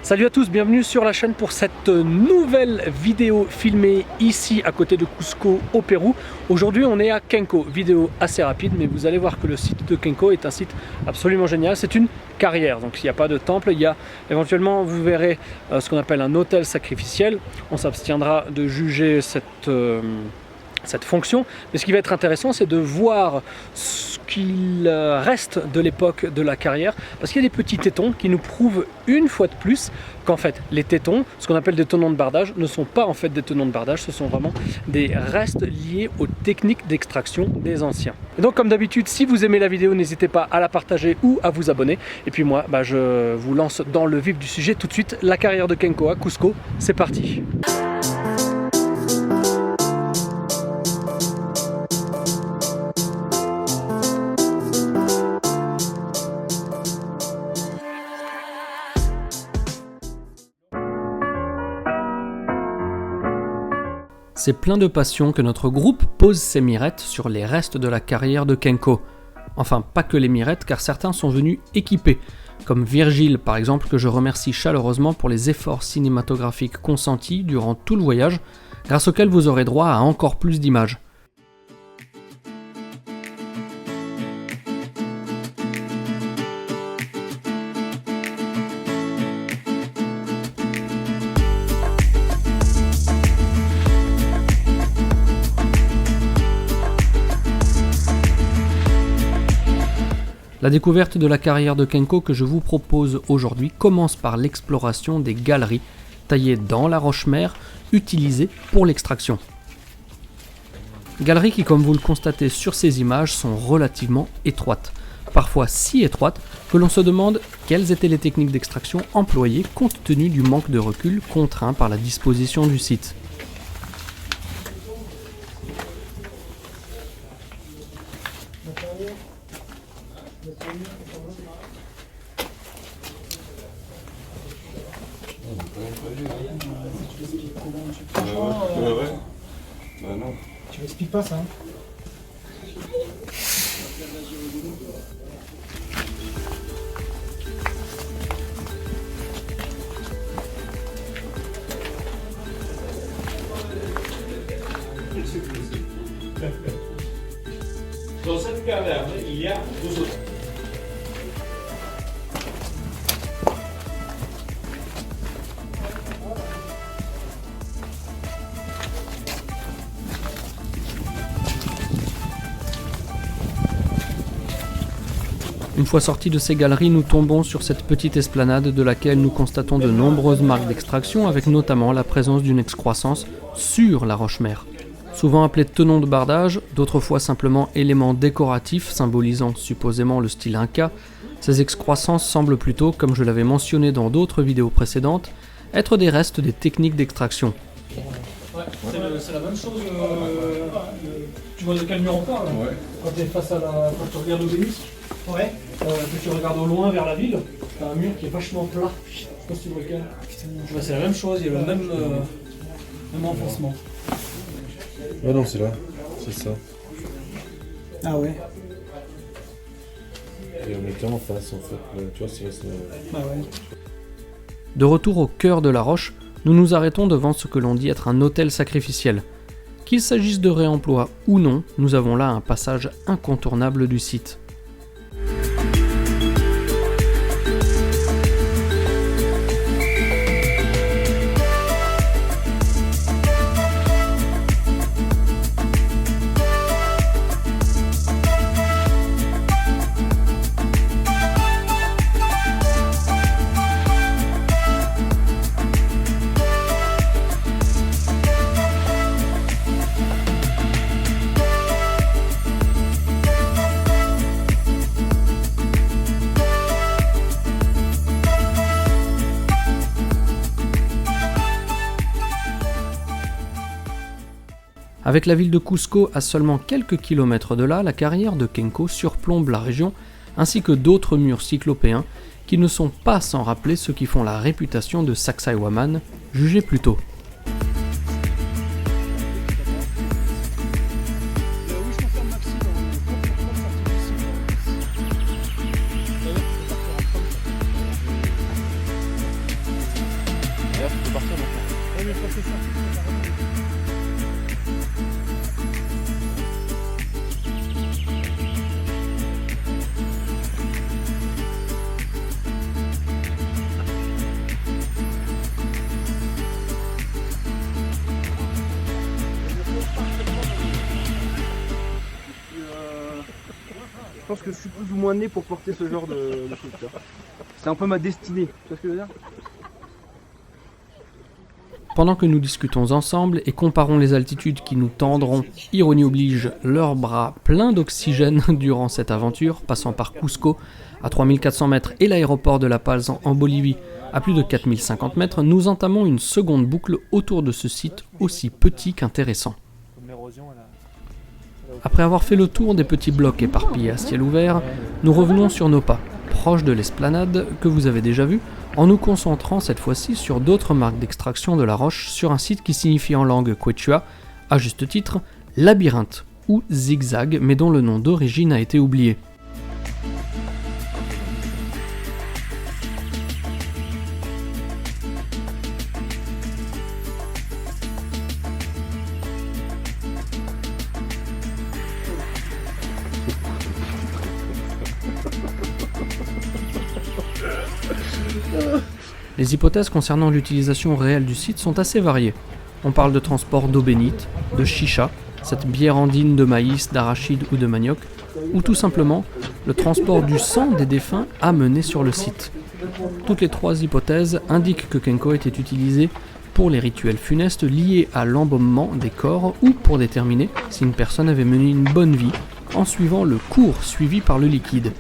Salut à tous, bienvenue sur la chaîne pour cette nouvelle vidéo filmée ici à côté de Cusco au Pérou. Aujourd'hui on est à Kenco, vidéo assez rapide mais vous allez voir que le site de Kenco est un site absolument génial. C'est une carrière, donc il n'y a pas de temple, il y a éventuellement, vous verrez ce qu'on appelle un autel sacrificiel. On s'abstiendra de juger cette fonction, mais ce qui va être intéressant c'est de voir ce qu'il reste de l'époque de la carrière, parce qu'il y a des petits tétons qui nous prouvent une fois de plus qu'en fait les tétons, ce qu'on appelle des tenons de bardage, ne sont pas en fait des tenons de bardage, ce sont vraiment des restes liés aux techniques d'extraction des anciens. Et donc comme d'habitude, si vous aimez la vidéo, n'hésitez pas à la partager ou à vous abonner, et puis moi je vous lance dans le vif du sujet tout de suite. La carrière de Kenco à Cusco, c'est parti. C'est plein de passion que notre groupe pose ses mirettes sur les restes de la carrière de Kenco. Enfin, pas que les mirettes, car certains sont venus équipés, comme Virgile par exemple, que je remercie chaleureusement pour les efforts cinématographiques consentis durant tout le voyage, grâce auxquels vous aurez droit à encore plus d'images. La découverte de la carrière de Kenco que je vous propose aujourd'hui commence par l'exploration des galeries taillées dans la roche-mère utilisées pour l'extraction. Galeries qui, comme vous le constatez sur ces images, sont relativement étroites, parfois si étroites que l'on se demande quelles étaient les techniques d'extraction employées compte tenu du manque de recul contraint par la disposition du site. Tu m'expliques pas ça, hein. Dans cette caverne, il y a deux autres. Une fois sortis de ces galeries, nous tombons sur cette petite esplanade de laquelle nous constatons de nombreuses marques d'extraction, avec notamment la présence d'une excroissance sur la roche-mère. Souvent appelée tenon de bardage, d'autres fois simplement élément décoratif symbolisant supposément le style Inca, ces excroissances semblent plutôt, comme je l'avais mentionné dans d'autres vidéos précédentes, être des restes des techniques d'extraction. Ouais, c'est la même chose. Tu vois de quel mur on parle? Ouais. Quand tu regardes l'obélisque, ouais. Que tu regardes au loin vers la ville, t'as un mur qui est vachement plat. Je sais pas si tu vois lequel. Tu vois, c'est la même chose, il y a le même enfoncement. Ouais, non, c'est là, c'est ça. Ah ouais. Et on est clairement face en fait. Tu vois, c'est. Ah ouais. De retour au cœur de la roche, nous nous arrêtons devant ce que l'on dit être un autel sacrificiel. Qu'il s'agisse de réemploi ou non, nous avons là un passage incontournable du site. Avec la ville de Cusco à seulement quelques kilomètres de là, la carrière de Kenco surplombe la région, ainsi que d'autres murs cyclopéens qui ne sont pas sans rappeler ceux qui font la réputation de Sacsayhuaman, jugé plus tôt. là, tu peux partir maintenant. Ouais, mais je pense que ça. Je pense que je suis plus ou moins né pour porter ce genre de choses. C'est un peu ma destinée, tu vois ce que je veux dire? Pendant que nous discutons ensemble et comparons les altitudes qui nous tendront, ironie oblige, leurs bras pleins d'oxygène durant cette aventure, passant par Cusco à 3400 mètres et l'aéroport de La Paz en Bolivie à plus de 4050 mètres, nous entamons une seconde boucle autour de ce site aussi petit qu'intéressant. Après avoir fait le tour des petits blocs éparpillés à ciel ouvert, nous revenons sur nos pas, proches de l'esplanade que vous avez déjà vue, en nous concentrant cette fois-ci sur d'autres marques d'extraction de la roche sur un site qui signifie en langue quechua, à juste titre, labyrinthe ou zigzag, mais dont le nom d'origine a été oublié. Les hypothèses concernant l'utilisation réelle du site sont assez variées. On parle de transport d'eau bénite, de chicha, cette bière andine de maïs, d'arachide ou de manioc, ou tout simplement le transport du sang des défunts amené sur le site. Toutes les trois hypothèses indiquent que Kenko était utilisé pour les rituels funestes liés à l'embaumement des corps ou pour déterminer si une personne avait mené une bonne vie en suivant le cours suivi par le liquide.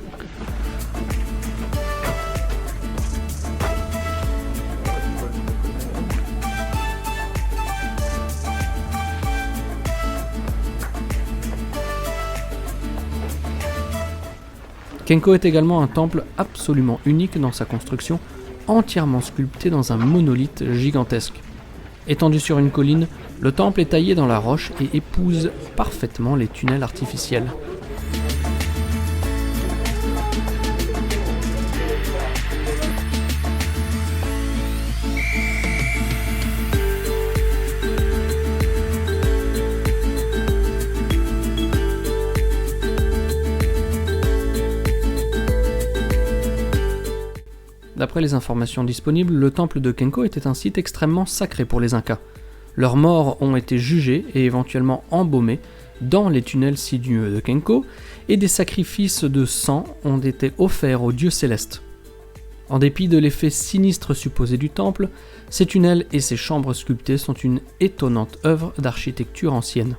Kenko est également un temple absolument unique dans sa construction, entièrement sculpté dans un monolithe gigantesque. Étendu sur une colline, le temple est taillé dans la roche et épouse parfaitement les tunnels artificiels. D'après les informations disponibles, le temple de Kenko était un site extrêmement sacré pour les Incas. Leurs morts ont été jugés et éventuellement embaumés dans les tunnels sinueux de Kenko, et des sacrifices de sang ont été offerts aux dieux célestes. En dépit de l'effet sinistre supposé du temple, ces tunnels et ces chambres sculptées sont une étonnante œuvre d'architecture ancienne.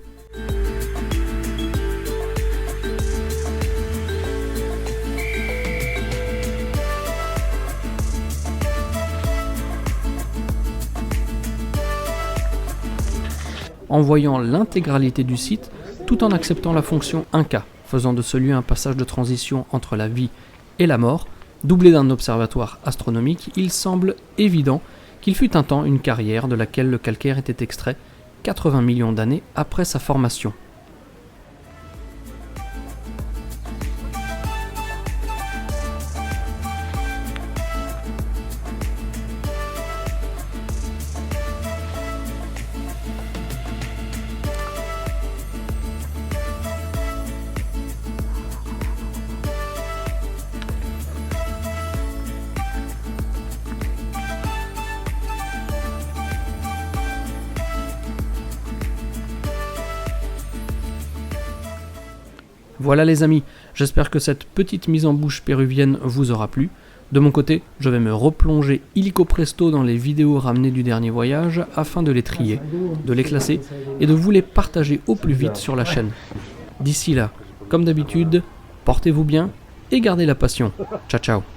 En voyant l'intégralité du site, tout en acceptant la fonction Inca, faisant de ce lieu un passage de transition entre la vie et la mort, doublé d'un observatoire astronomique, il semble évident qu'il fut un temps une carrière de laquelle le calcaire était extrait 80 millions d'années après sa formation. Voilà les amis, j'espère que cette petite mise en bouche péruvienne vous aura plu. De mon côté, je vais me replonger illico presto dans les vidéos ramenées du dernier voyage afin de les trier, de les classer et de vous les partager au plus vite sur la chaîne. D'ici là, comme d'habitude, portez-vous bien et gardez la passion. Ciao ciao.